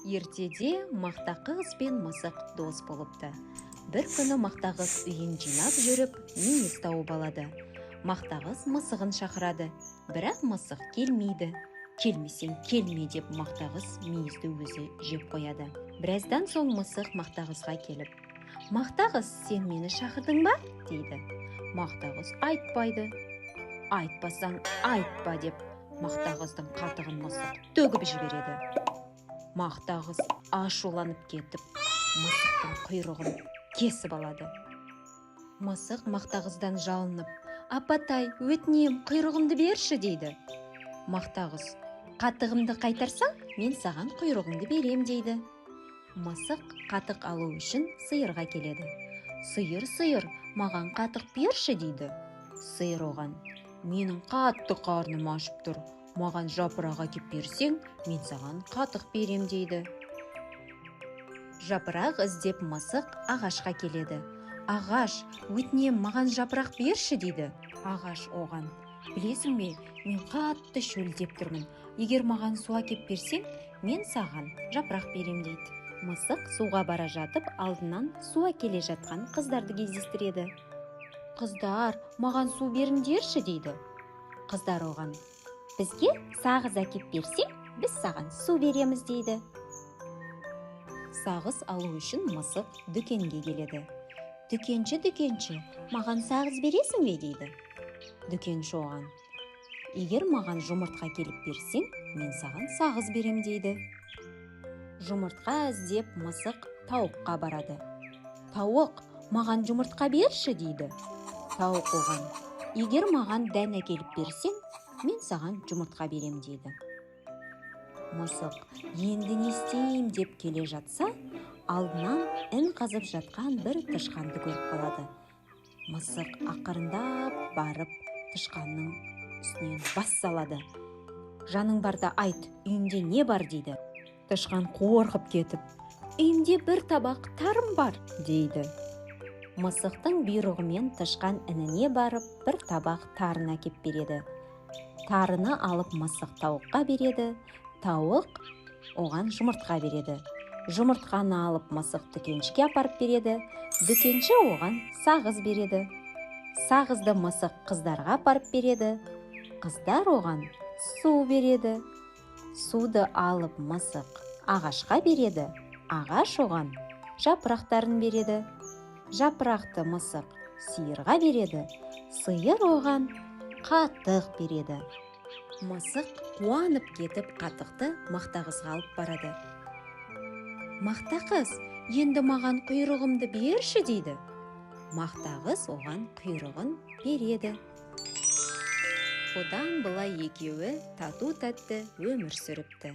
Ертеде мақта қыз бен мысық дос болыпты. Бір күні мақта қыз үйін жинап жүріп, мүйіз тауып алады. Мақта қыз мысығын шақырады, бірақ мысық келмейді. Келмесең келме деп мақта қыз мүйізді өзі жеп қояды. Біраздан соң мысық мақта қызға келіп: «Мақта қыз, сен мені шақырдың ба?» дейді. Мақта қыз айтпайды. «Айтпасаң айтпа» деп мақта қыздың қатығын мысық төгіп жібереді. Мақта қыз ашуланып кетіп, мысықтың құйрығын кесіп алады. Мысық мақта қыздан жалынып: «Апатай, өтінем, құйрығымды берші» дейді. Мақта қыз: «Қатығымды қайтарсаң, мен саған құйрығыңды берем» дейді. Мысық қатық алу үшін сиырға келеді. «Сиыр, маған қатық берші» дейді. Сиыр оған: «Менің қатты қарным ашып тұр. Маған жапырақ әкеп берсең, мен саған қатық берем» дейді. Жапырақ іздеп мысық ағашқа келеді. «Ағаш, өтінем, маған жапырақ берші» дейді. Ағаш оған: «Білесің бе, мен қатты шөлдеп тұрмын. Егер маған су әкеп берсең, мен саған жапырақ берем» дейді. Мысық суға бара жатып, алдынан су әкеле жатқан қыздарды кездестіреді. «Қыздар, маған су беріңдерші» дейді. Қыздар оған: «Бізге сағыз әкеп берсең, біз саған су береміз» дейді. Сағыз алу үшін мысық дүкенге келеді. Дүкенші, маған сағыз бересің бе» дейді. Дүкенші оған: «Егер маған жұмыртқа келіп берсең, мен саған сағыз берем» дейді. Жұмыртқа іздеп мысық тауыққа барады. «Тауық, маған жұмыртқа берші» дейді. Тауық оған: «Егер маған дән әкеліп берсең, мен саған жұмыртқа берем» дейді. Мысық енді не істеймін деп келе жатса, алдынан ін қазып жатқан бір тышқанды көріп қалады. Мысық ақырындап барып тышқанның үстінен бас салады. «Жаның барда айт, үйіңде не бар» дейді. Тышқан қорқып кетіп: «Үйімде бір табақ тарым бар» дейді. Мысықтың бұйрығымен тышқан ініне барып бір табақ тарын әкеп береді. Тарыны алып мысық тауыққа береді. Тауық оған жұмыртқа береді. Жұмыртқаны алып мысық дүкеншіге апарып береді. Дүкенші оған сағыз береді. Сағызды мысық қыздарға апарып береді. Қыздар оған су береді. Суды алып мысық ағашқа береді. Ағаш оған жапырақтарын береді. Жапырақты мысық сиырға береді. Сиыр оған қатық береді. Мысық қуанып кетіп қатықты мақта қызға алып барады. «Мақта қыз, енді маған құйрығымды берші» дейді. Мақта қыз оған құйрығын береді. Одан былай екеуі тату-тәтті өмір сүріпті.